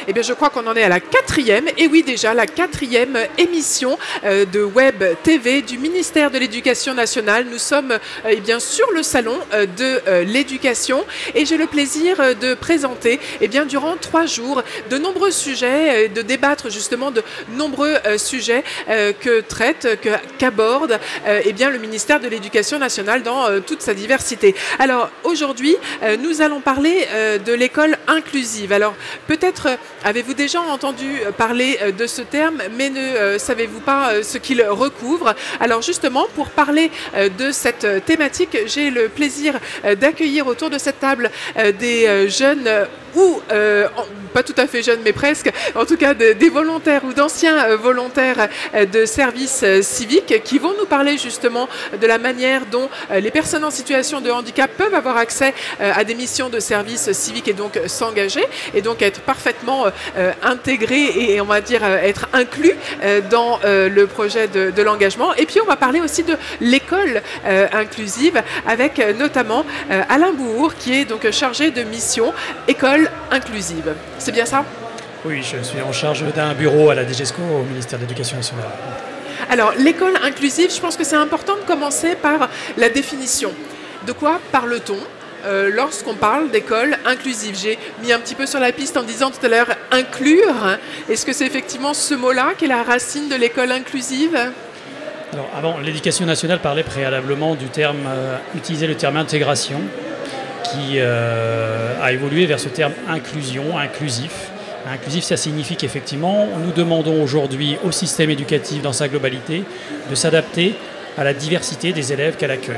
eh bien, je crois qu'on en est à la 4e, et oui déjà, la 4e émission de Web TV du ministère de l'Éducation nationale. Nous sommes eh bien, sur le salon de l'éducation, et j'ai le plaisir de présenter eh bien, durant 3 jours de nombreux sujets, de débattre justement de nombreux sujets qu'aborde eh bien, le ministère de l'Éducation nationale dans toute sa diversité. Alors aujourd'hui, nous allons parler de l'école inclusive. Alors peut-être avez-vous déjà entendu parler de ce terme, mais ne savez-vous pas ce qu'il recouvre? Alors justement, pour parler de cette thématique, j'ai le plaisir d'accueillir autour de cette table des jeunes ou pas tout à fait jeunes, mais presque, en tout cas des volontaires ou d'anciens volontaires de services civiques qui vont nous parler justement de la manière dont les personnes en situation de handicap peuvent avoir accès à des missions de service civique et donc s'engager et donc être parfaitement intégrés et on va dire être inclus dans le projet de l'engagement. Et puis on va parler aussi de l'école inclusive avec notamment Alain Bouhour qui est donc chargé de mission école inclusive. C'est bien ça? Oui, je suis en charge d'un bureau à la DGESCO au ministère de l'Éducation nationale. Alors, l'école inclusive, je pense que c'est important de commencer par la définition. De quoi parle-t-on lorsqu'on parle d'école inclusive? J'ai mis un petit peu sur la piste en disant tout à l'heure « inclure ». Est-ce que c'est effectivement ce mot-là qui est la racine de l'école inclusive? Alors, avant, l'Éducation nationale parlait préalablement du terme, utilisait le terme « intégration », qui a évolué vers ce terme inclusion, inclusif. Inclusif, ça signifie qu'effectivement, nous demandons aujourd'hui au système éducatif dans sa globalité de s'adapter à la diversité des élèves qu'elle accueille.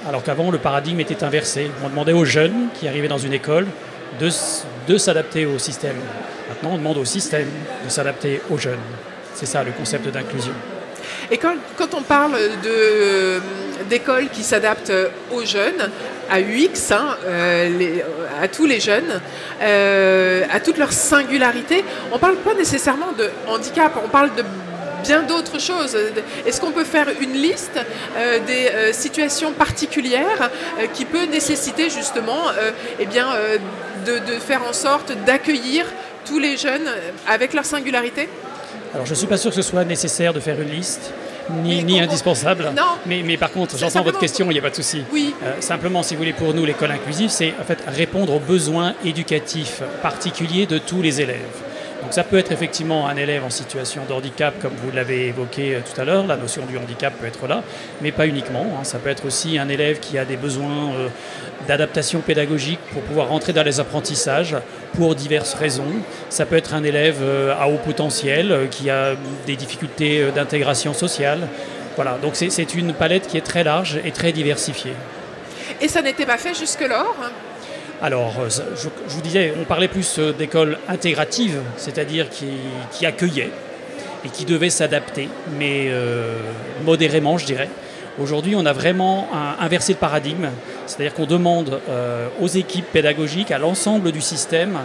Alors qu'avant, le paradigme était inversé. On demandait aux jeunes qui arrivaient dans une école de s'adapter au système. Maintenant, on demande au système de s'adapter aux jeunes. C'est ça le concept d'inclusion. Et quand on parle d'écoles qui s'adaptent aux jeunes, à UX, hein, à tous les jeunes, à toute leur singularité, on ne parle pas nécessairement de handicap, on parle de bien d'autres choses. Est-ce qu'on peut faire une liste des situations particulières qui peut nécessiter justement eh bien, de faire en sorte d'accueillir tous les jeunes avec leur singularité? Alors je ne suis pas sûr que ce soit nécessaire de faire une liste, ni indispensable. Non. Mais par contre, j'entends votre question, il n'y a pas de souci. Oui. Simplement, si vous voulez, pour nous, l'école inclusive, c'est en fait répondre aux besoins éducatifs particuliers de tous les élèves. Donc ça peut être effectivement un élève en situation de handicap, comme vous l'avez évoqué tout à l'heure, la notion du handicap peut être là, mais pas uniquement. Ça peut être aussi un élève qui a des besoins d'adaptation pédagogique pour pouvoir rentrer dans les apprentissages pour diverses raisons. Ça peut être un élève à haut potentiel qui a des difficultés d'intégration sociale. Voilà, donc c'est une palette qui est très large et très diversifiée. Et ça n'était pas fait jusque-lors? Alors, je vous disais, on parlait plus d'école intégrative, c'est-à-dire qui accueillait et qui devait s'adapter, mais modérément, je dirais. Aujourd'hui, on a vraiment inversé le paradigme, c'est-à-dire qu'on demande aux équipes pédagogiques, à l'ensemble du système,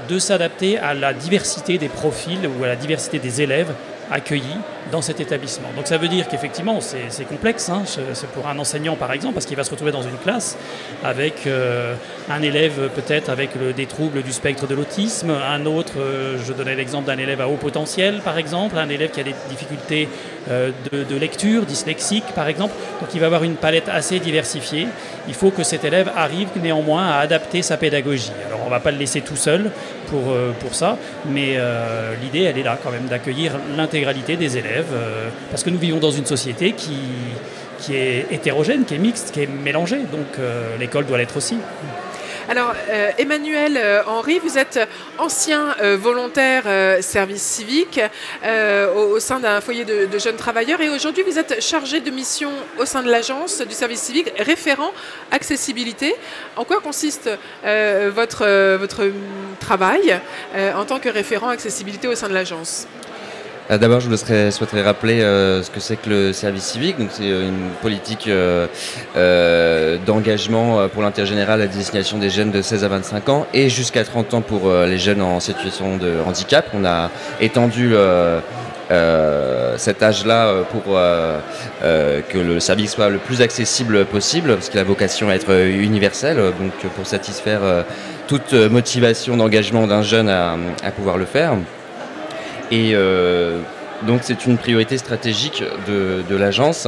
de s'adapter à la diversité des profils ou à la diversité des élèves accueillis dans cet établissement. Donc ça veut dire qu'effectivement c'est complexe, hein, c'est pour un enseignant par exemple, parce qu'il va se retrouver dans une classe avec un élève peut-être avec des troubles du spectre de l'autisme, un autre, je donnais l'exemple d'un élève à haut potentiel par exemple, un élève qui a des difficultés de lecture, dyslexique par exemple, donc il va avoir une palette assez diversifiée. Il faut que cet élève arrive néanmoins à adapter sa pédagogie. Alors on ne va pas le laisser tout seul pour ça, mais l'idée elle est là quand même d'accueillir l'intégralité des élèves, parce que nous vivons dans une société qui est hétérogène, qui est mixte, qui est mélangée, donc l'école doit l'être aussi. Alors, Emmanuel Henry, vous êtes ancien volontaire service civique au sein d'un foyer de jeunes travailleurs et aujourd'hui vous êtes chargé de mission au sein de l'agence du service civique, référent accessibilité. En quoi consiste votre travail en tant que référent accessibilité au sein de l'agence ? D'abord, je souhaiterais rappeler ce que c'est que le service civique. Donc, c'est une politique d'engagement pour l'intérêt général à destination des jeunes de 16 à 25 ans et jusqu'à 30 ans pour les jeunes en situation de handicap. On a étendu cet âge-là pour que le service soit le plus accessible possible, parce qu'il a vocation à être universel, donc pour satisfaire toute motivation d'engagement d'un jeune à pouvoir le faire. Et donc c'est une priorité stratégique de l'agence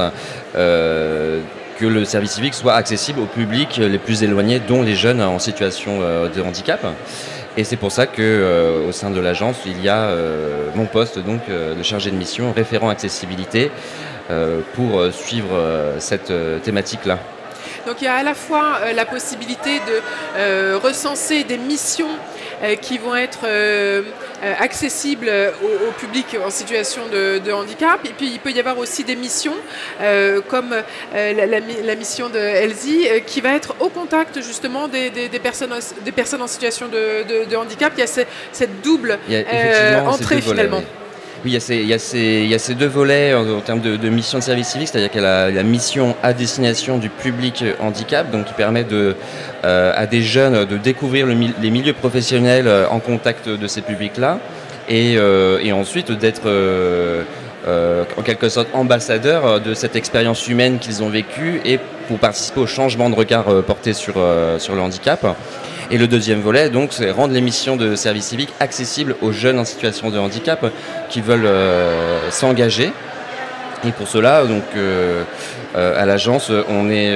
que le service civique soit accessible au public les plus éloignés, dont les jeunes en situation de handicap. Et c'est pour ça qu'au sein de l'agence, il y a mon poste donc, de chargé de mission, référent accessibilité, pour suivre cette thématique-là. Donc il y a à la fois la possibilité de recenser des missions qui vont être accessibles au public en situation de handicap. Et puis il peut y avoir aussi des missions comme la mission de Elsie qui va être au contact justement des personnes en situation de handicap. Il y a cette double entrée finalement. Oui. Oui, il y a ces deux volets en termes de mission de service civique, c'est-à-dire qu'il y a la mission à destination du public handicap, donc qui permet à des jeunes de découvrir les milieux professionnels en contact de ces publics-là, et ensuite d'être en quelque sorte ambassadeurs de cette expérience humaine qu'ils ont vécue et pour participer au changement de regard porté sur le handicap. Et le deuxième volet, donc, c'est rendre les missions de service civique accessibles aux jeunes en situation de handicap qui veulent s'engager. Et pour cela, donc, à l'agence, on est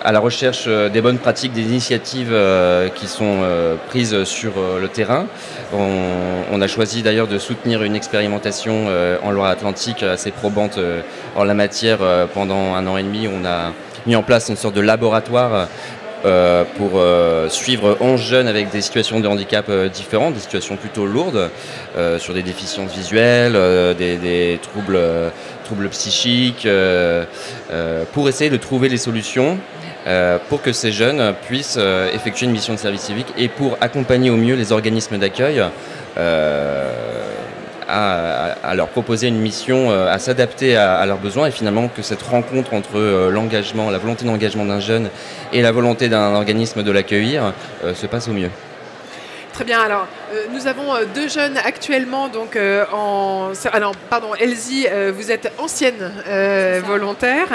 à la recherche des bonnes pratiques, des initiatives qui sont prises sur le terrain. On a choisi d'ailleurs de soutenir une expérimentation en Loire-Atlantique assez probante en la matière. Pendant 1 an et demi, on a mis en place une sorte de laboratoire pour suivre 11 jeunes avec des situations de handicap différentes, des situations plutôt lourdes, sur des déficiences visuelles, des troubles psychiques, pour essayer de trouver les solutions pour que ces jeunes puissent effectuer une mission de service civique et pour accompagner au mieux les organismes d'accueil à leur proposer une mission, à s'adapter à leurs besoins, et finalement que cette rencontre entre l'engagement, la volonté d'engagement d'un jeune et la volonté d'un organisme de l'accueillir se passe au mieux. Très bien, alors nous avons 2 jeunes actuellement, donc pardon, Elsie, vous êtes ancienne volontaire.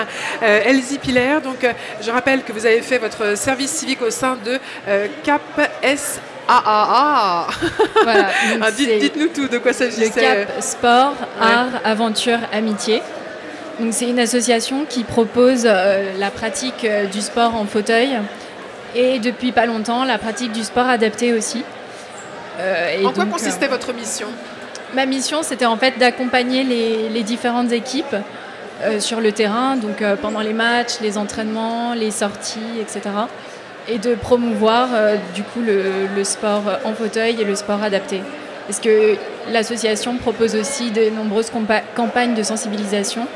Elsie Piller, donc je rappelle que vous avez fait votre service civique au sein de CAP S. Voilà, dites-nous tout, de quoi s'agissait. Le CAP Sport, Art, Aventure, Amitié. Donc c'est une association qui propose la pratique du sport en fauteuil et depuis pas longtemps la pratique du sport adapté aussi. En quoi consistait votre mission ? Ma mission, c'était en fait d'accompagner les différentes équipes sur le terrain, donc pendant les matchs, les entraînements, les sorties, etc. Et de promouvoir du coup le sport en fauteuil et le sport adapté. Parce que l'association propose aussi de nombreuses campagnes de sensibilisation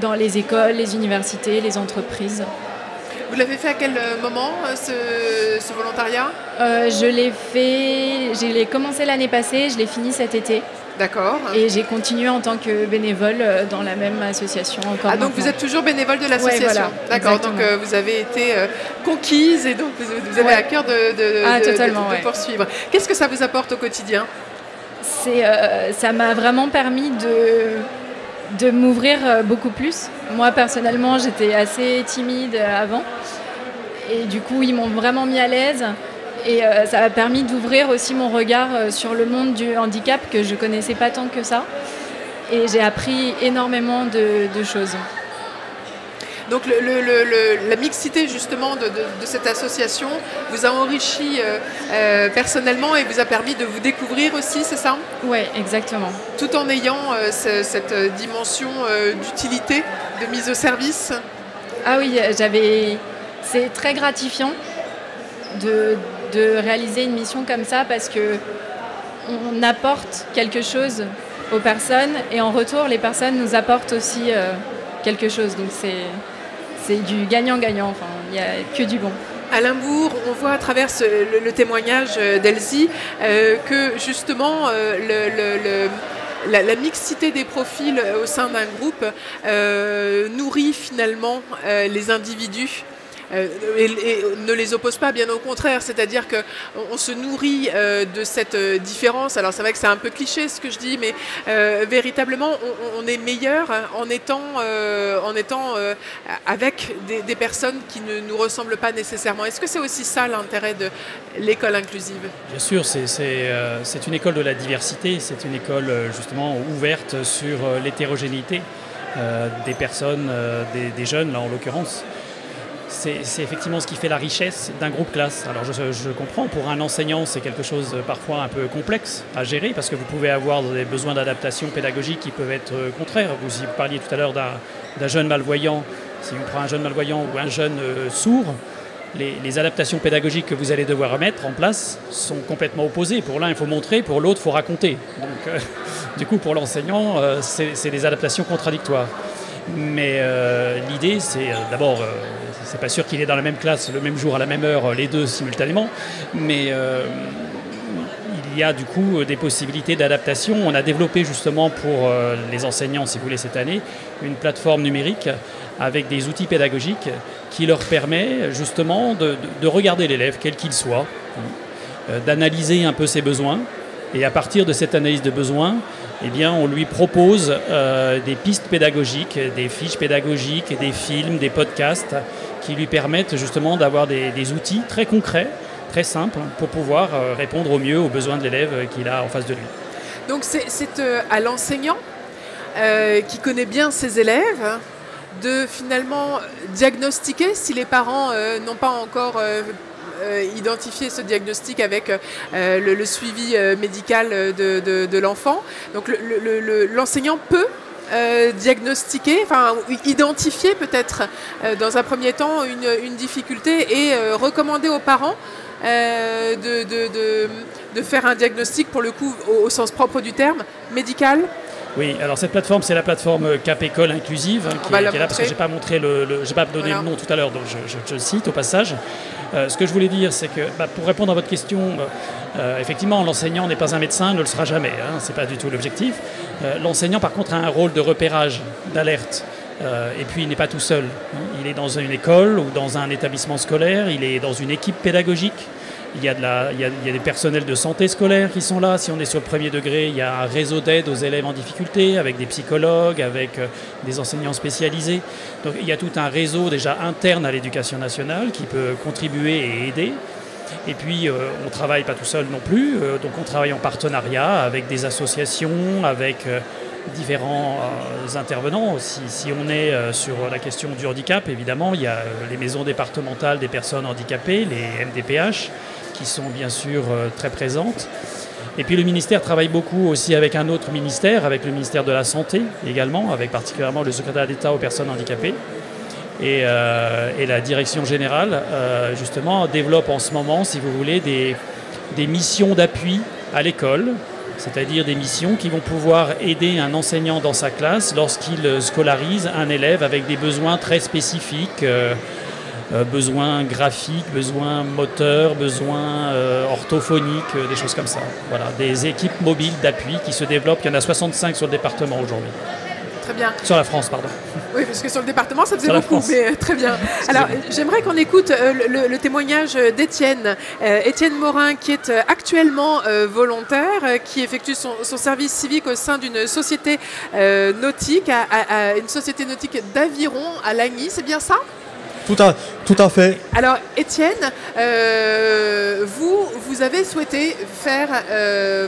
dans les écoles, les universités, les entreprises. Vous l'avez fait à quel moment, ce volontariat ? Je l'ai commencé l'année passée, je l'ai fini cet été. D'accord. Et j'ai continué en tant que bénévole dans la même association encore. Ah, donc vous êtes toujours bénévole de l'association ? Ouais, voilà. D'accord, exactement. donc vous avez été conquise et donc vous avez à cœur de poursuivre. Qu'est-ce que ça vous apporte au quotidien ? Ça m'a vraiment permis de m'ouvrir beaucoup plus. Moi, personnellement, j'étais assez timide avant. Et du coup, ils m'ont vraiment mis à l'aise. Et ça m'a permis d'ouvrir aussi mon regard sur le monde du handicap que je ne connaissais pas tant que ça. Et j'ai appris énormément de choses. Donc la mixité justement de cette association vous a enrichi personnellement et vous a permis de vous découvrir aussi, c'est ça ? Oui, exactement. Tout en ayant cette dimension d'utilité, de mise au service ? Ah oui, c'est très gratifiant de réaliser une mission comme ça parce qu'on apporte quelque chose aux personnes et en retour, les personnes nous apportent aussi quelque chose. Donc c'est du gagnant-gagnant, enfin, il n'y a que du bon. À Limbourg, on voit à travers le témoignage d'Elsie que justement la mixité des profils au sein d'un groupe nourrit finalement les individus et ne les oppose pas, bien au contraire. C'est-à-dire qu'on se nourrit de cette différence. Alors c'est vrai que c'est un peu cliché ce que je dis, mais véritablement on est meilleur en étant avec des personnes qui ne nous ressemblent pas nécessairement. Est-ce que c'est aussi ça l'intérêt de l'école inclusive? Bien sûr, c'est une école de la diversité, c'est une école justement ouverte sur l'hétérogénéité des personnes, des jeunes là en l'occurrence. C'est effectivement ce qui fait la richesse d'un groupe classe. Alors je comprends, pour un enseignant c'est quelque chose parfois un peu complexe à gérer parce que vous pouvez avoir des besoins d'adaptation pédagogique qui peuvent être contraires. Vous parliez tout à l'heure d'un jeune malvoyant. Si on prend un jeune malvoyant ou un jeune sourd, les adaptations pédagogiques que vous allez devoir mettre en place sont complètement opposées. Pour l'un, il faut montrer, pour l'autre, il faut raconter. Donc, du coup, pour l'enseignant, c'est des adaptations contradictoires. Mais l'idée, c'est d'abord, c'est pas sûr qu'il est dans la même classe, le même jour, à la même heure, les deux simultanément, mais il y a du coup des possibilités d'adaptation. On a développé justement pour les enseignants, si vous voulez, cette année, une plateforme numérique avec des outils pédagogiques qui leur permet justement de regarder l'élève, quel qu'il soit, d'analyser un peu ses besoins. Et à partir de cette analyse de besoins, eh bien, on lui propose des pistes pédagogiques, des fiches pédagogiques, des films, des podcasts qui lui permettent justement d'avoir des outils très concrets, très simples, pour pouvoir répondre au mieux aux besoins de l'élève qu'il a en face de lui. Donc c'est à l'enseignant qui connaît bien ses élèves de finalement diagnostiquer si les parents n'ont pas encore identifié ce diagnostic avec le suivi médical de l'enfant. Donc l'enseignant peut diagnostiquer, enfin identifier peut-être dans un premier temps une difficulté et recommander aux parents de faire un diagnostic, pour le coup au sens propre du terme, médical. Oui, alors cette plateforme, c'est la plateforme Cap École Inclusive, qui est là parce que je n'ai pas montré j'ai pas donné le nom tout à l'heure, donc je le cite au passage. Ce que je voulais dire, c'est que pour répondre à votre question, effectivement, l'enseignant n'est pas un médecin, ne le sera jamais, hein, ce n'est pas du tout l'objectif. L'enseignant, par contre, a un rôle de repérage, d'alerte. Et puis, il n'est pas tout seul. Hein. Il est dans une école ou dans un établissement scolaire, il est dans une équipe pédagogique. Il y a des personnels de santé scolaire qui sont là. Si on est sur le premier degré, il y a un réseau d'aide aux élèves en difficulté avec des psychologues, avec des enseignants spécialisés. Donc il y a tout un réseau déjà interne à l'éducation nationale qui peut contribuer et aider. Et puis on ne travaille pas tout seul non plus. Donc on travaille en partenariat avec des associations, avec différents intervenants. Si on est sur la question du handicap, évidemment, il y a les maisons départementales des personnes handicapées, les MDPH, qui sont bien sûr très présentes. Et puis le ministère travaille beaucoup aussi avec un autre ministère, avec le ministère de la Santé également, avec particulièrement le secrétaire d'État aux personnes handicapées. Et la direction générale, justement, développe en ce moment, si vous voulez, des missions d'appui à l'école, c'est-à-dire des missions qui vont pouvoir aider un enseignant dans sa classe lorsqu'il scolarise un élève avec des besoins très spécifiques, besoins graphiques, besoins moteurs, besoins orthophoniques, des choses comme ça. Voilà, des équipes mobiles d'appui qui se développent. Il y en a 65 sur le département aujourd'hui. Très bien. Sur la France, pardon. Oui, parce que sur le département, ça faisait beaucoup, mais très bien. Alors, j'aimerais qu'on écoute le témoignage d'Étienne. Étienne Morin, qui est actuellement volontaire, qui effectue son service civique au sein d'une société nautique, une société nautique d'Aviron à Lagny, c'est bien ça ? Tout à fait. Alors, Étienne, vous avez souhaité faire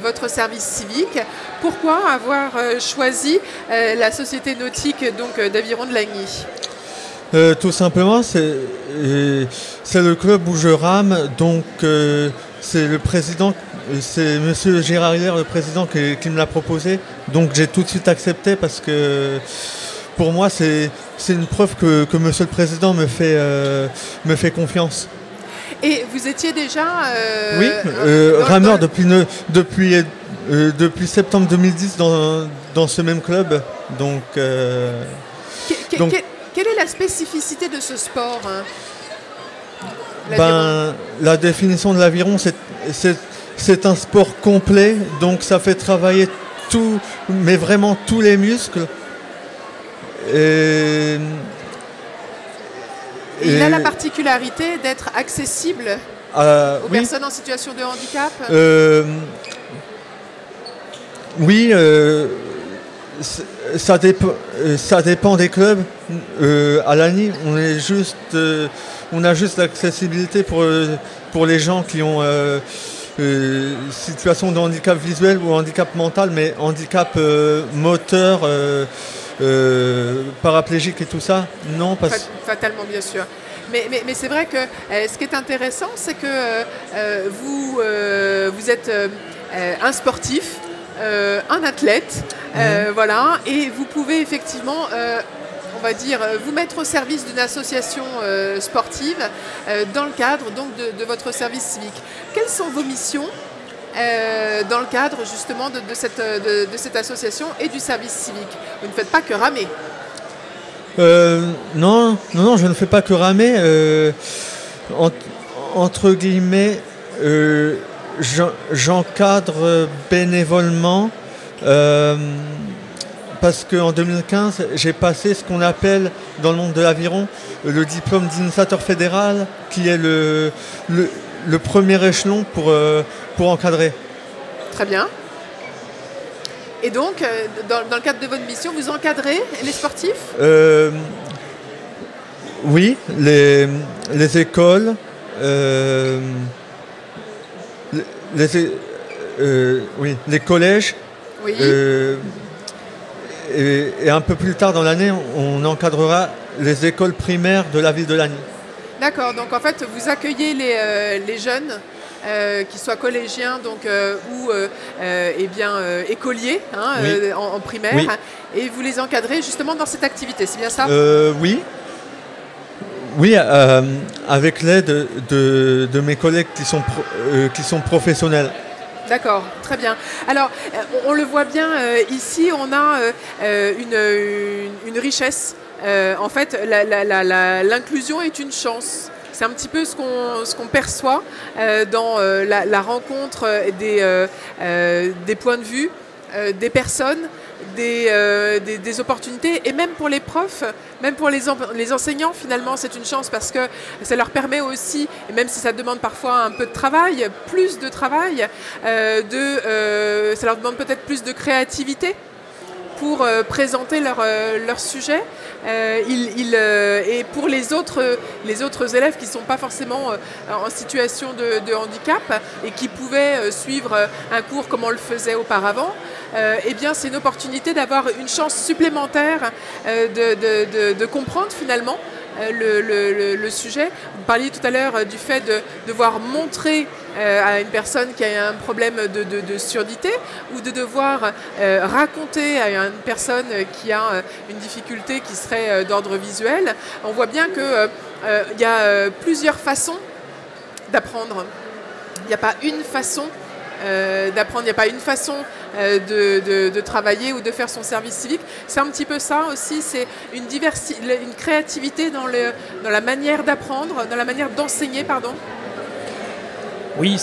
votre service civique. Pourquoi avoir choisi la société nautique d'Aviron de Lagny ? Tout simplement, c'est le club où je rame, donc c'est le président, c'est Monsieur Gérard Hiller, le président, qui me l'a proposé. Donc j'ai tout de suite accepté parce que pour moi, c'est une preuve que Monsieur le Président me fait confiance. Et vous étiez déjà oui, rameur depuis septembre 2010 dans ce même club. Donc, quelle est la spécificité de ce sport, hein, la définition de l'aviron, c'est un sport complet. Donc ça fait travailler mais vraiment tous les muscles. Et Et il a la particularité d'être accessible aux personnes en situation de handicap. Oui, ça dépend des clubs. À l'ANI, on a juste l'accessibilité pour les gens qui ont situation de handicap visuel ou handicap mental, mais handicap moteur, paraplégique et tout ça, non. Fatalement, bien sûr. Mais c'est vrai que ce qui est intéressant, c'est que vous êtes un sportif, un athlète, voilà, et vous pouvez effectivement, on va dire, vous mettre au service d'une association sportive dans le cadre donc de votre service civique. Quelles sont vos missions dans le cadre justement de cette association et du service civique? Vous ne faites pas que ramer. Non, je ne fais pas que ramer. Entre guillemets, j'encadre bénévolement parce qu'en 2015, j'ai passé ce qu'on appelle dans le monde de l'aviron le diplôme d'initiateur fédéral, qui est le premier échelon pour encadrer. Très bien. Et donc, dans le cadre de votre mission, vous encadrez les sportifs? Oui, les écoles, les collèges. Oui. Et un peu plus tard dans l'année, on encadrera les écoles primaires de la ville de Lagny. D'accord, donc en fait, vous accueillez les jeunes, qu'ils soient collégiens donc, ou écoliers oui. En primaire, oui. Et vous les encadrez justement dans cette activité, c'est bien ça? Oui. Oui, avec l'aide de mes collègues qui sont professionnels. D'accord, très bien. Alors, on le voit bien ici, on a une richesse. En fait, l'inclusion est une chance. C'est un petit peu ce qu'on perçoit dans la rencontre des points de vue, des personnes, des opportunités, et même pour les profs, même pour les enseignants, finalement, c'est une chance parce que ça leur permet aussi, et même si ça demande parfois un peu de travail, plus de travail, ça leur demande peut-être plus de créativité pour présenter leur sujet. Et pour les autres élèves qui ne sont pas forcément en situation de handicap et qui pouvaient suivre un cours comme on le faisait auparavant, eh bien c'est une opportunité d'avoir une chance supplémentaire de comprendre finalement le sujet. Vous parliez tout à l'heure du fait de devoir montrer à une personne qui a un problème de surdité ou de devoir raconter à une personne qui a une difficulté qui serait d'ordre visuel. On voit bien qu'il y a plusieurs façons d'apprendre. Il n'y a pas une façon d'apprendre, il n'y a pas une façon de travailler ou de faire son service civique. C'est un petit peu ça aussi, c'est une créativité dans la manière d'apprendre, dans la manière d'enseigner, pardon. Oui,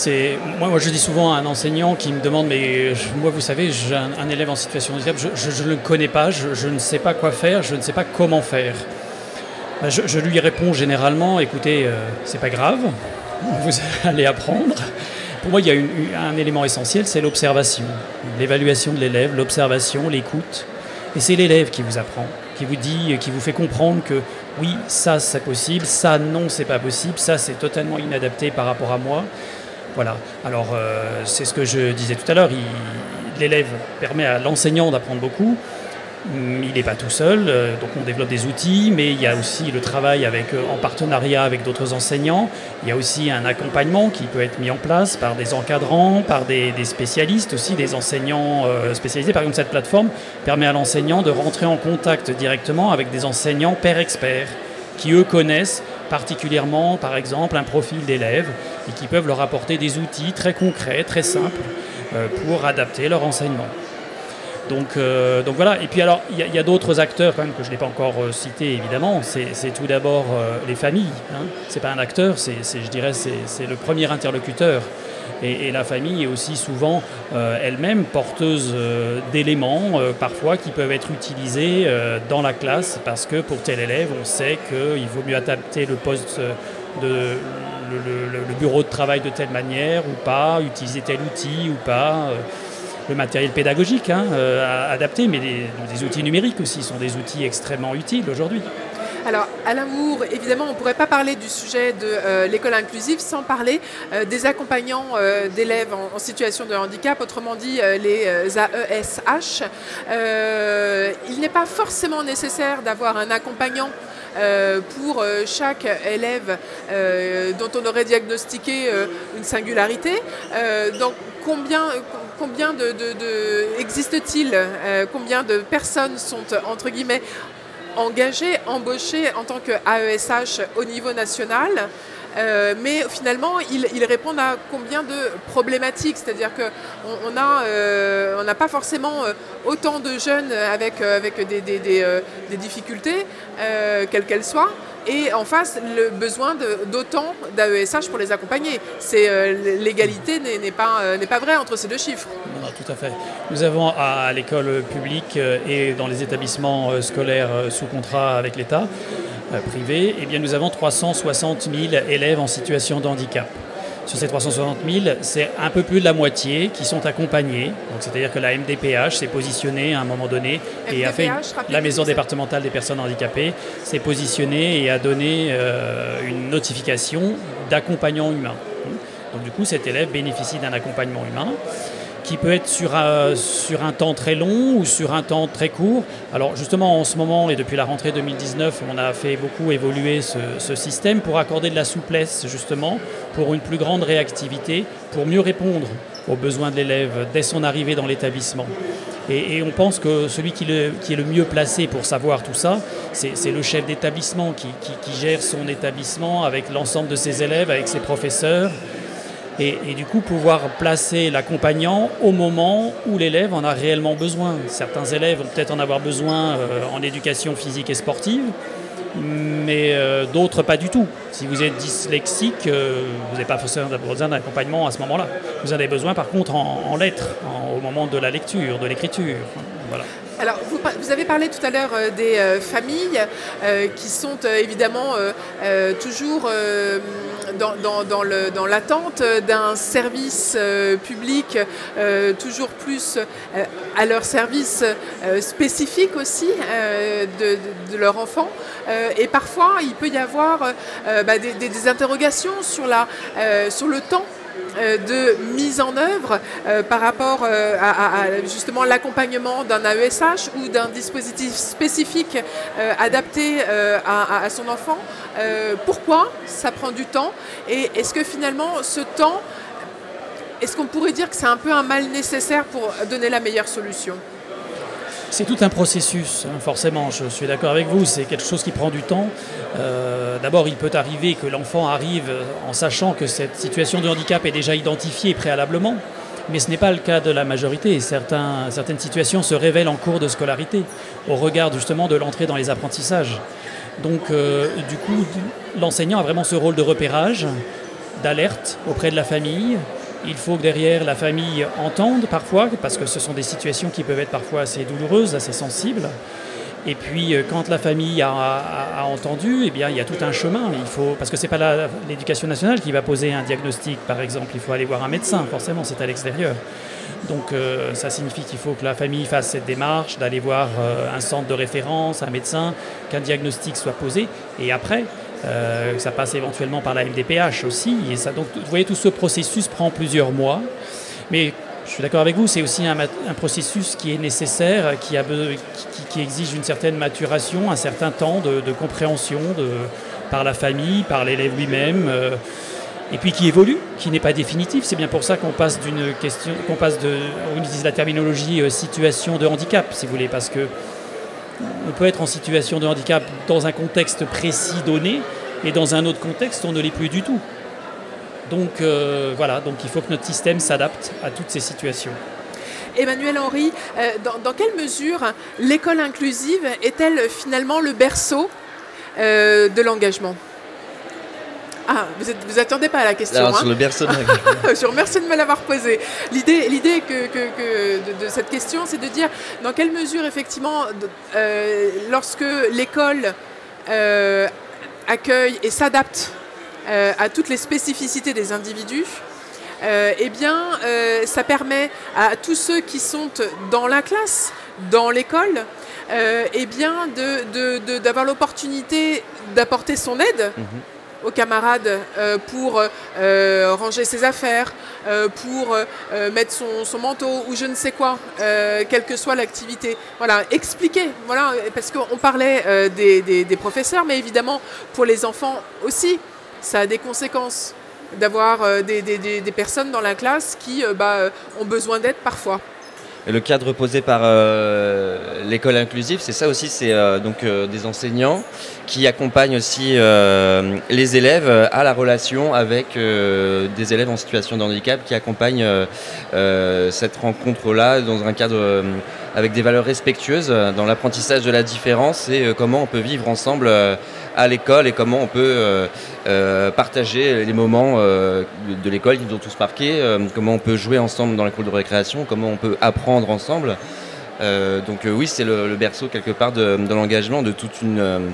moi je dis souvent à un enseignant qui me demande, mais moi vous savez, j'ai un élève en situation de handicap, je ne le connais pas, je ne sais pas quoi faire, je ne sais pas comment faire. Je lui réponds généralement, écoutez, c'est pas grave, vous allez apprendre. Pour moi, il y a un élément essentiel, c'est l'observation, l'évaluation de l'élève, l'observation, l'écoute. Et c'est l'élève qui vous apprend, qui vous dit, qui vous fait comprendre que oui, ça c'est possible, ça non, c'est pas possible, ça c'est totalement inadapté par rapport à moi. Voilà. Alors, c'est ce que je disais tout à l'heure, l'élève permet à l'enseignant d'apprendre beaucoup. Il n'est pas tout seul, donc on développe des outils, mais il y a aussi le travail en partenariat avec d'autres enseignants. Il y a aussi un accompagnement qui peut être mis en place par des encadrants, par des spécialistes aussi, des enseignants spécialisés. Par exemple, cette plateforme permet à l'enseignant de rentrer en contact directement avec des enseignants pairs-experts qui, eux, connaissent particulièrement, par exemple, un profil d'élève et qui peuvent leur apporter des outils très concrets, très simples pour adapter leur enseignement. Donc voilà, et puis alors il y a d'autres acteurs quand même que je n'ai pas encore cités évidemment, c'est tout d'abord les familles, hein. C'est pas un acteur, je dirais c'est le premier interlocuteur. Et la famille est aussi souvent elle-même porteuse d'éléments parfois qui peuvent être utilisés dans la classe parce que pour tel élève, on sait qu'il vaut mieux adapter le poste le bureau de travail de telle manière ou pas, utiliser tel outil ou pas. Le matériel pédagogique adapté, mais des outils numériques aussi sont des outils extrêmement utiles aujourd'hui. Alors, Alain Moore, évidemment, on ne pourrait pas parler du sujet de l'école inclusive sans parler des accompagnants d'élèves en situation de handicap, autrement dit les AESH. Il n'est pas forcément nécessaire d'avoir un accompagnant pour chaque élève dont on aurait diagnostiqué une singularité. Donc, combien existe-t-il, combien de personnes sont, entre guillemets, engagés, embauchés en tant qu'AESH au niveau national, mais finalement, ils répondent à combien de problématiques, c'est-à-dire qu'on n'a pas forcément autant de jeunes avec des difficultés, quelles qu'elles soient, et en face, le besoin d'autant d'AESH pour les accompagner. L'égalité n'est pas vraie entre ces deux chiffres. Non, tout à fait. Nous avons à l'école publique et dans les établissements scolaires sous contrat avec l'État, privé, eh bien, nous avons 360 000 élèves en situation de handicap. Sur ces 360 000, c'est un peu plus de la moitié qui sont accompagnés. C'est-à-dire que la MDPH s'est positionnée à un moment donné et a fait la Maison départementale des personnes handicapées s'est positionnée et a donné une notification d'accompagnant humain. Donc du coup, cet élève bénéficie d'un accompagnement humain qui peut être sur un temps très long ou sur un temps très court. Alors justement, en ce moment et depuis la rentrée 2019, on a fait beaucoup évoluer ce système pour accorder de la souplesse, justement, pour une plus grande réactivité, pour mieux répondre aux besoins de l'élève dès son arrivée dans l'établissement. Et on pense que celui qui est le mieux placé pour savoir tout ça, c'est le chef d'établissement qui gère son établissement avec l'ensemble de ses élèves, avec ses professeurs. Et du coup, pouvoir placer l'accompagnant au moment où l'élève en a réellement besoin. Certains élèves vont peut-être en avoir besoin en éducation physique et sportive, mais d'autres pas du tout. Si vous êtes dyslexique, vous n'avez pas forcément besoin d'accompagnement à ce moment-là. Vous en avez besoin par contre en lettres, au moment de la lecture, de l'écriture. Voilà. Alors, vous avez parlé tout à l'heure des familles qui sont évidemment toujours dans l'attente d'un service public toujours plus à leur service spécifique aussi de leur enfant. Et parfois, il peut y avoir des interrogations sur le temps de mise en œuvre par rapport à justement l'accompagnement d'un AESH ou d'un dispositif spécifique adapté à son enfant. Pourquoi ça prend du temps et est-ce que finalement ce temps, est-ce qu'on pourrait dire que c'est un peu un mal nécessaire pour donner la meilleure solution ? C'est tout un processus, forcément, je suis d'accord avec vous, c'est quelque chose qui prend du temps. D'abord, il peut arriver que l'enfant arrive en sachant que cette situation de handicap est déjà identifiée préalablement, mais ce n'est pas le cas de la majorité. Certaines situations se révèlent en cours de scolarité, au regard justement de l'entrée dans les apprentissages. Donc, du coup, l'enseignant a vraiment ce rôle de repérage, d'alerte auprès de la famille. Il faut que derrière la famille entende parfois, parce que ce sont des situations qui peuvent être parfois assez douloureuses, assez sensibles. Et puis quand la famille a entendu, eh bien, il y a tout un chemin. Parce que ce n'est pas l'éducation nationale qui va poser un diagnostic, par exemple. Il faut aller voir un médecin, forcément, c'est à l'extérieur. Donc ça signifie qu'il faut que la famille fasse cette démarche, d'aller voir un centre de référence, un médecin, qu'un diagnostic soit posé. Et après, ça passe éventuellement par la MDPH aussi. Et ça, donc, vous voyez, tout ce processus prend plusieurs mois. Mais je suis d'accord avec vous, c'est aussi un processus qui est nécessaire, qui exige une certaine maturation, un certain temps de compréhension par la famille, par l'élève lui-même, et puis qui évolue, qui n'est pas définitif. C'est bien pour ça qu'on passe on utilise la terminologie situation de handicap, si vous voulez, parce que on peut être en situation de handicap dans un contexte précis donné, et dans un autre contexte, on ne l'est plus du tout. Donc voilà, donc il faut que notre système s'adapte à toutes ces situations. Emmanuel Henry, dans quelle mesure l'école inclusive est-elle finalement le berceau de l'engagement ? Ah, vous attendez pas à la question. Alors, sur le berceau de la... Je vous remercie de me l'avoir posé. L'idée de cette question, c'est de dire dans quelle mesure, effectivement, lorsque l'école accueille et s'adapte à toutes les spécificités des individus, eh bien, ça permet à tous ceux qui sont dans la classe, dans l'école, eh bien, d'avoir l'opportunité d'apporter son aide aux camarades pour ranger ses affaires, pour mettre son manteau ou je ne sais quoi, quelle que soit l'activité. Voilà, expliquer, voilà, parce qu'on parlait des professeurs, mais évidemment pour les enfants aussi, ça a des conséquences d'avoir des personnes dans la classe qui ont besoin d'aide parfois. Et le cadre posé par l'école inclusive, c'est ça aussi, c'est des enseignants qui accompagnent aussi les élèves à la relation avec des élèves en situation de handicap, qui accompagnent cette rencontre-là dans un cadre avec des valeurs respectueuses, dans l'apprentissage de la différence et comment on peut vivre ensemble à l'école et comment on peut partager les moments de l'école qui nous ont tous marqués, comment on peut jouer ensemble dans la cour de récréation, comment on peut apprendre ensemble. Oui, c'est le berceau quelque part de l'engagement de toute une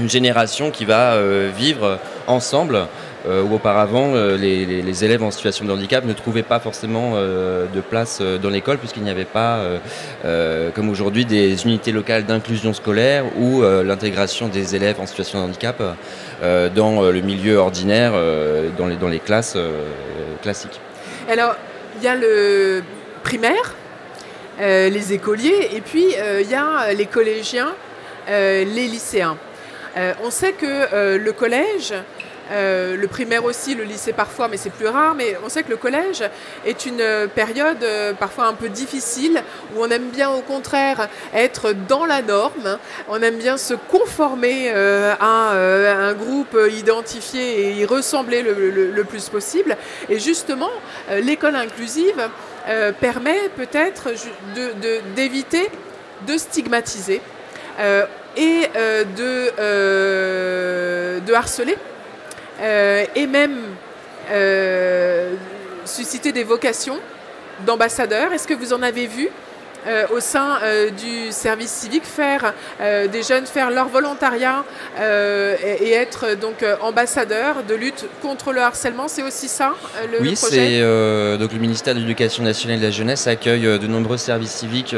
génération qui va vivre ensemble, où auparavant les élèves en situation de handicap ne trouvaient pas forcément de place dans l'école puisqu'il n'y avait pas, comme aujourd'hui, des unités locales d'inclusion scolaire ou l'intégration des élèves en situation de handicap dans le milieu ordinaire, dans les classes classiques. Alors, il y a le primaire, les écoliers, et puis il y a les collégiens, les lycéens. On sait que le collège, le primaire aussi, le lycée parfois, mais c'est plus rare, mais on sait que le collège est une période parfois un peu difficile, où on aime bien au contraire être dans la norme, on aime bien se conformer à un groupe identifié et y ressembler le plus possible. Et justement, l'école inclusive permet peut-être d'éviter de stigmatiser et de harceler. Et même susciter des vocations d'ambassadeurs. Est-ce que vous en avez vu au sein du service civique des jeunes faire leur volontariat et être donc ambassadeurs de lutte contre le harcèlement? C'est aussi ça le projet? Oui, donc le ministère de l'Éducation nationale et de la jeunesse accueille de nombreux services civiques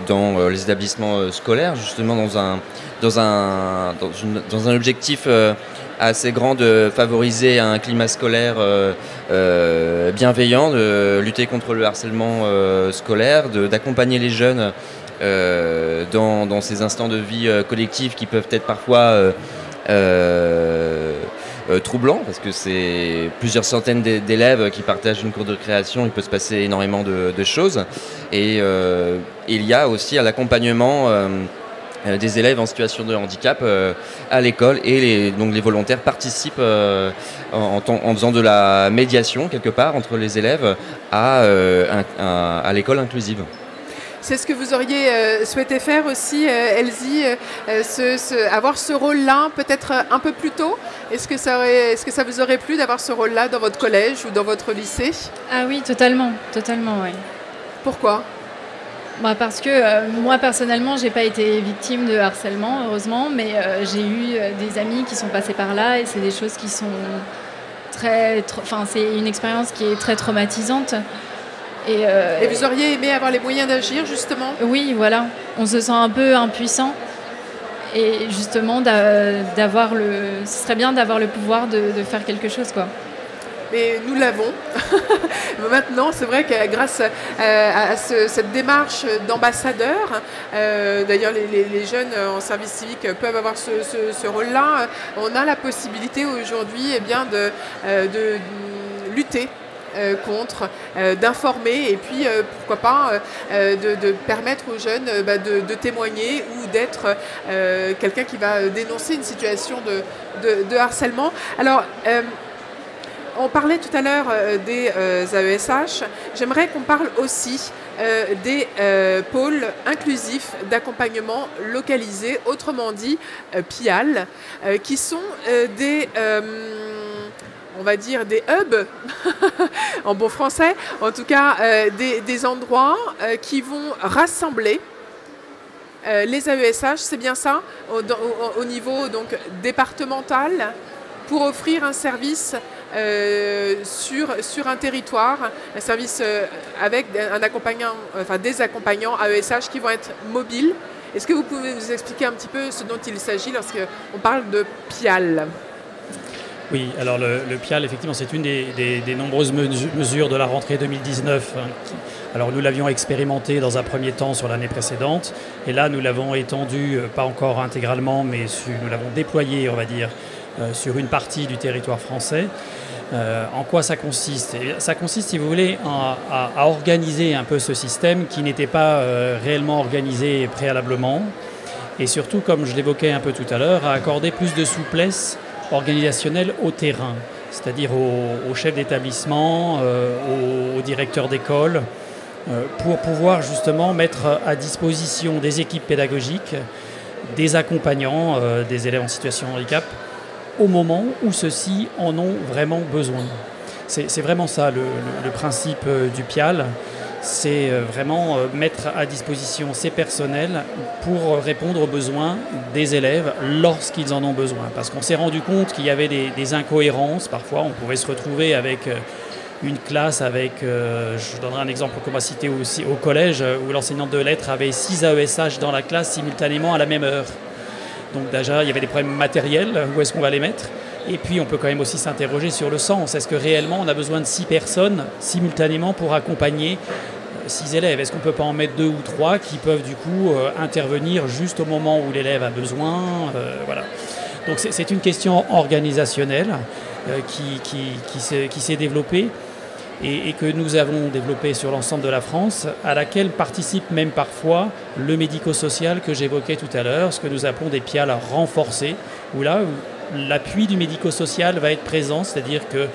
dans les établissements scolaires, justement dans un objectif assez grand de favoriser un climat scolaire bienveillant, de lutter contre le harcèlement scolaire, d'accompagner les jeunes dans ces instants de vie collective qui peuvent être parfois troublants, parce que c'est plusieurs centaines d'élèves qui partagent une cour de récréation, il peut se passer énormément de choses. Et il y a aussi l'accompagnement des élèves en situation de handicap à l'école, et donc les volontaires participent en faisant de la médiation quelque part entre les élèves à l'école inclusive. C'est ce que vous auriez souhaité faire aussi, Elsie, avoir ce rôle-là peut-être un peu plus tôt? Est-ce que ça vous aurait plu d'avoir ce rôle-là dans votre collège ou dans votre lycée? Ah oui, totalement, oui. Pourquoi? Parce que moi personnellement j'ai pas été victime de harcèlement heureusement, mais j'ai eu des amis qui sont passés par là et c'est des choses qui sont c'est une expérience qui est très traumatisante. Et vous auriez aimé avoir les moyens d'agir justement? Oui, voilà, on se sent un peu impuissant et justement ce serait bien d'avoir le pouvoir de faire quelque chose, quoi. Mais nous l'avons. Maintenant, c'est vrai que grâce à cette démarche d'ambassadeur, d'ailleurs les jeunes en service civique peuvent avoir ce rôle-là, on a la possibilité aujourd'hui de lutter contre, d'informer et puis pourquoi pas de permettre aux jeunes de témoigner ou d'être quelqu'un qui va dénoncer une situation de harcèlement. Alors, on parlait tout à l'heure des AESH. J'aimerais qu'on parle aussi des pôles inclusifs d'accompagnement localisé, autrement dit PIAL, qui sont on va dire des hubs, en bon français, en tout cas des endroits qui vont rassembler les AESH, c'est bien ça, au niveau donc, départemental, pour offrir un service sur un territoire, un service avec un accompagnant, enfin des accompagnants AESH qui vont être mobiles. Est-ce que vous pouvez nous expliquer un petit peu ce dont il s'agit lorsqu'on parle de PIAL? Oui, alors le PIAL, effectivement, c'est une des nombreuses mesures de la rentrée 2019. Alors nous l'avions expérimenté dans un premier temps sur l'année précédente, et là nous l'avons étendu, pas encore intégralement, mais nous l'avons déployé, on va dire, sur une partie du territoire français. En quoi ça consiste? Ça consiste, si vous voulez, à organiser un peu ce système qui n'était pas réellement organisé préalablement, et surtout, comme je l'évoquais un peu tout à l'heure, à accorder plus de souplesse organisationnelle au terrain, c'est-à-dire aux chefs d'établissement, aux directeurs d'école, pour pouvoir justement mettre à disposition des équipes pédagogiques, des accompagnants des élèves en situation de handicap, au moment où ceux-ci en ont vraiment besoin. C'est vraiment ça le principe du PIAL, c'est vraiment mettre à disposition ces personnels pour répondre aux besoins des élèves lorsqu'ils en ont besoin. Parce qu'on s'est rendu compte qu'il y avait des incohérences, parfois on pouvait se retrouver avec une classe avec, je donnerai un exemple qu'on va citer aussi au collège, où l'enseignante de lettres avait 6 AESH dans la classe simultanément à la même heure. Donc déjà, il y avait des problèmes matériels, où est-ce qu'on va les mettre? Et puis on peut quand même aussi s'interroger sur le sens. Est-ce que réellement on a besoin de 6 personnes simultanément pour accompagner 6 élèves? Est-ce qu'on ne peut pas en mettre 2 ou 3 qui peuvent du coup intervenir juste au moment où l'élève a besoin? Voilà. Donc c'est une question organisationnelle qui s'est développée et que nous avons développée sur l'ensemble de la France, à laquelle participe même parfois le médico-social que j'évoquais tout à l'heure, ce que nous appelons des PIAL renforcés, où là, l'appui du médico-social va être présent, c'est-à-dire que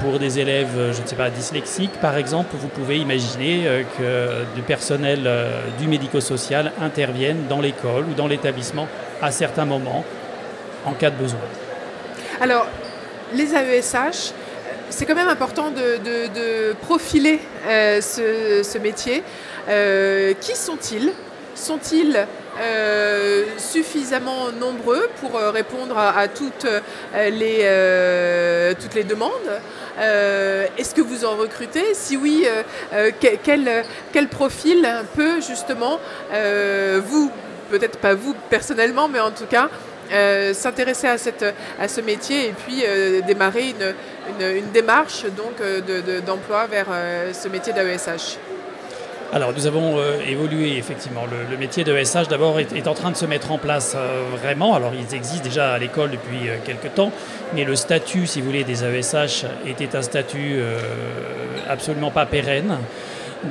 pour des élèves, je ne sais pas, dyslexiques par exemple, vous pouvez imaginer que du personnel du médico-social intervienne dans l'école ou dans l'établissement à certains moments en cas de besoin. Alors, les AESH, c'est quand même important de profiler ce métier. Qui sont-ils? Sont-ils suffisamment nombreux pour répondre à toutes les demandes? Est-ce que vous en recrutez? Si oui, quel profil peut justement vous, peut-être pas vous personnellement, mais en tout cas, s'intéresser à ce métier et puis démarrer une démarche donc, d'emploi vers ce métier d'AESH? Alors nous avons évolué effectivement. Le métier d'AESH d'abord est en train de se mettre en place vraiment. Alors ils existent déjà à l'école depuis quelques temps, mais le statut, si vous voulez, des AESH était un statut absolument pas pérenne.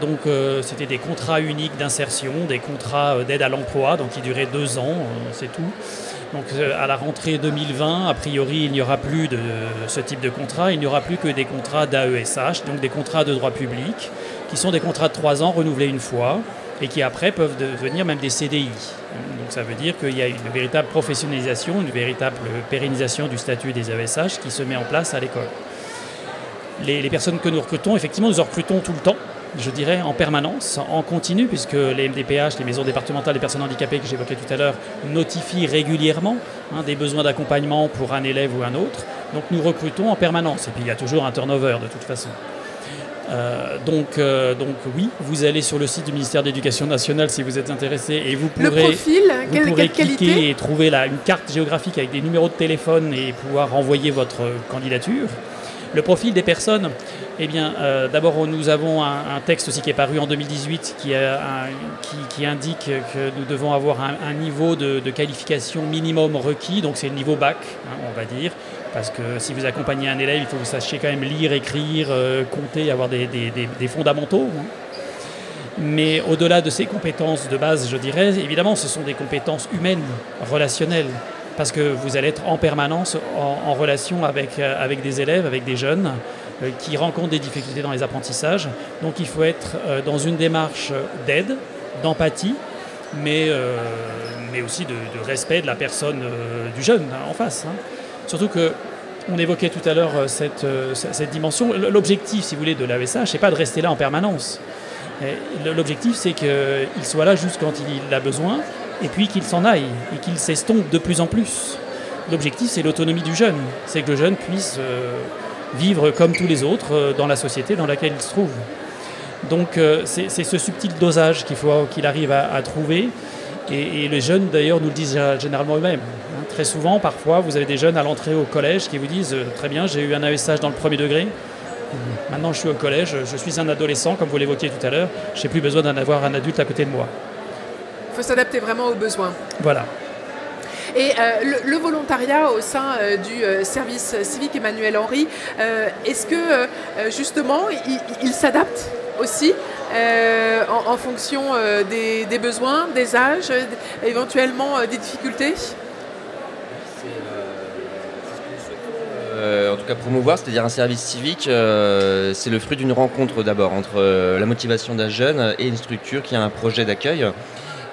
Donc c'était des contrats uniques d'insertion, des contrats d'aide à l'emploi, donc qui duraient 2 ans, c'est tout. Donc à la rentrée 2020, a priori, il n'y aura plus de ce type de contrat, il n'y aura plus que des contrats d'AESH, donc des contrats de droit public, qui sont des contrats de 3 ans renouvelés une fois et qui après peuvent devenir même des CDI. Donc ça veut dire qu'il y a une véritable professionnalisation, une véritable pérennisation du statut des AESH qui se met en place à l'école. Les personnes que nous recrutons, effectivement, nous en recrutons tout le temps, je dirais en permanence, en continu, puisque les MDPH, les maisons départementales des personnes handicapées que j'évoquais tout à l'heure, notifient régulièrement des besoins d'accompagnement pour un élève ou un autre. Donc nous recrutons en permanence. Et puis il y a toujours un turnover de toute façon. Donc oui, vous allez sur le site du ministère de l'Éducation nationale si vous êtes intéressé et vous pourrez, quelle cliquer et trouver une carte géographique avec des numéros de téléphone et pouvoir envoyer votre candidature. Le profil des personnes, eh bien, d'abord nous avons un texte aussi qui est paru en 2018 qui indique que nous devons avoir un niveau de qualification minimum requis, donc c'est le niveau bac, on va dire, parce que si vous accompagnez un élève, il faut que vous sachiez quand même lire, écrire, compter, avoir des fondamentaux. Mais au-delà de ces compétences de base, je dirais, évidemment, ce sont des compétences humaines, relationnelles, parce que vous allez être en permanence en relation avec des élèves, avec des jeunes qui rencontrent des difficultés dans les apprentissages. Donc il faut être dans une démarche d'aide, d'empathie, mais aussi de respect de la personne du jeune en face. Surtout que On évoquait tout à l'heure cette dimension. L'objectif, si vous voulez, de l'AESH, c'est pas de rester là en permanence. L'objectif, c'est qu'il soit là juste quand il a besoin, et puis qu'il s'en aille, et qu'il s'estompe de plus en plus. L'objectif, c'est l'autonomie du jeune. C'est que le jeune puisse vivre comme tous les autres dans la société dans laquelle il se trouve. Donc c'est ce subtil dosage qu'il arrive à trouver. Et les jeunes, d'ailleurs, nous le disent généralement eux-mêmes. Très souvent, parfois, vous avez des jeunes à l'entrée au collège qui vous disent « Très bien, j'ai eu un AESH dans le premier degré. Maintenant, je suis au collège, je suis un adolescent, comme vous l'évoquiez tout à l'heure. Je n'ai plus besoin d'avoir un adulte à côté de moi. » Il faut s'adapter vraiment aux besoins. Voilà. Et le volontariat au sein du service civique Emmanuel Henry, est-ce que justement il s'adapte aussi en fonction des besoins, des âges, éventuellement des difficultés? En tout cas promouvoir, c'est-à-dire un service civique, c'est le fruit d'une rencontre d'abord entre la motivation d'un jeune et une structure qui a un projet d'accueil.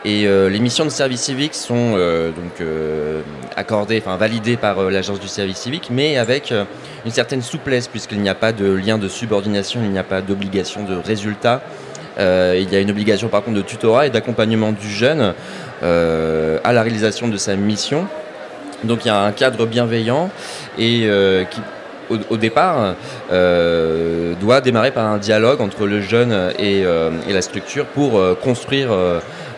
Et les missions de service civique sont accordées, validées par l'agence du service civique, mais avec une certaine souplesse, puisqu'il n'y a pas de lien de subordination, il n'y a pas d'obligation de résultat. Il y a une obligation par contre de tutorat et d'accompagnement du jeune à la réalisation de sa mission. Donc il y a un cadre bienveillant et qui, au départ, doit démarrer par un dialogue entre le jeune et la structure pour construire,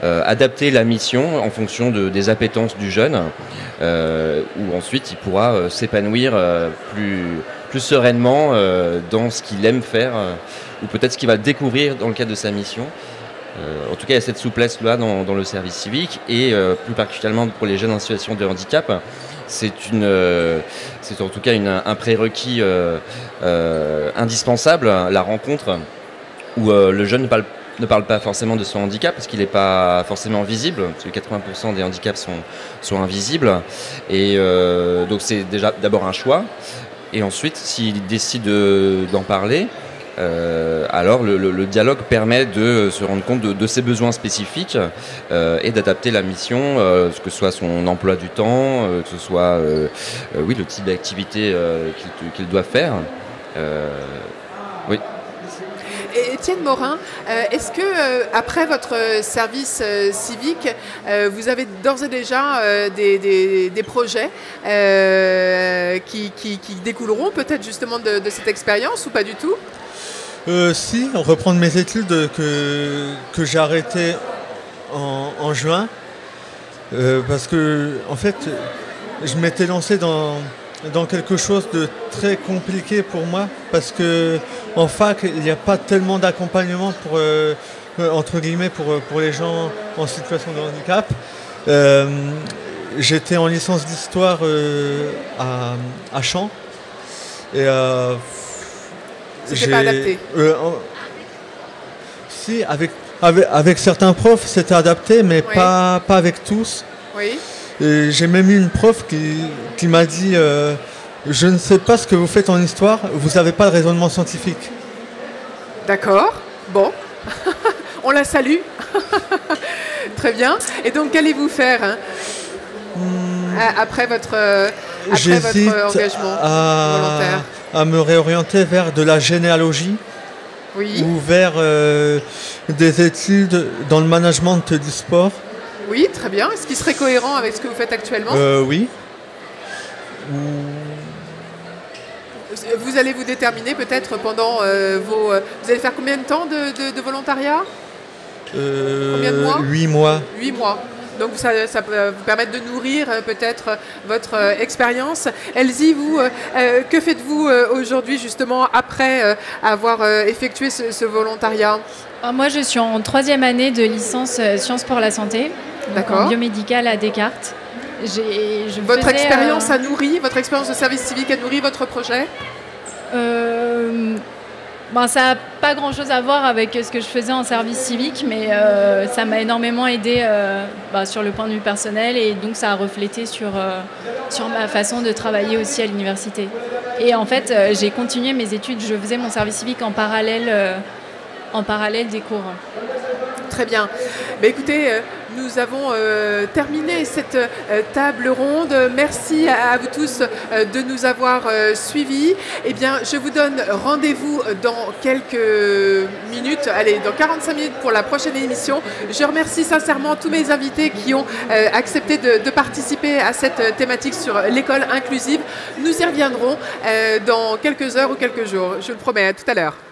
adapter la mission en fonction des appétences du jeune, où ensuite il pourra s'épanouir plus sereinement dans ce qu'il aime faire, ou peut-être ce qu'il va découvrir dans le cadre de sa mission. En tout cas, il y a cette souplesse-là dans le service civique et plus particulièrement pour les jeunes en situation de handicap. C'est en tout cas un prérequis indispensable, la rencontre où le jeune ne parle pas forcément de son handicap parce qu'il n'est pas forcément visible, parce que 80% des handicaps sont invisibles. Et donc c'est déjà d'abord un choix. Et ensuite, s'il décide d'en parler, alors le dialogue permet de se rendre compte de ses besoins spécifiques et d'adapter la mission, que ce soit son emploi du temps, que ce soit le type d'activité qu'il doit faire. Oui. Et Étienne Morin, est-ce que après votre service civique, vous avez d'ores et déjà des projets qui découleront peut-être justement de cette expérience ou pas du tout? Si, reprendre mes études que j'ai arrêtées en juin, parce que en fait, je m'étais lancé dans quelque chose de très compliqué pour moi, parce que en fac, il n'y a pas tellement d'accompagnement entre guillemets pour les gens en situation de handicap. J'étais en licence d'histoire à Champs et c'était pas adapté. Si, avec certains profs, c'était adapté, mais oui. pas avec tous. Oui. Et j'ai même eu une prof qui m'a dit je ne sais pas ce que vous faites en histoire, vous n'avez pas de raisonnement scientifique. D'accord, bon. On la salue. Très bien. Et donc, qu'allez-vous faire après votre engagement volontaire? À me réorienter vers de la généalogie, oui, ou vers des études dans le management du sport. Oui, très bien. Est-ce qu'il serait cohérent avec ce que vous faites actuellement? Oui. Vous allez vous déterminer peut-être pendant vous allez faire combien de temps de volontariat? Combien de mois? 8 mois. 8 mois. Donc ça peut vous permettre de nourrir peut-être votre expérience. Elsie, vous, que faites-vous aujourd'hui justement après avoir effectué ce volontariat? Moi, je suis en 3e année de licence Sciences pour la santé, en biomédicale à Descartes. Votre expérience a nourri, votre expérience de service civique a nourri votre projet? Ça n'a pas grand-chose à voir avec ce que je faisais en service civique, mais ça m'a énormément aidé sur le point de vue personnel, et donc ça a reflété sur ma façon de travailler aussi à l'université. Et en fait, j'ai continué mes études, je faisais mon service civique en parallèle des cours. Très bien. Mais écoutez, nous avons terminé cette table ronde. Merci à vous tous de nous avoir suivis. Eh bien, je vous donne rendez-vous dans quelques minutes, allez, dans 45 minutes pour la prochaine émission. Je remercie sincèrement tous mes invités qui ont accepté de participer à cette thématique sur l'école inclusive. Nous y reviendrons dans quelques heures ou quelques jours. Je vous le promets. À tout à l'heure.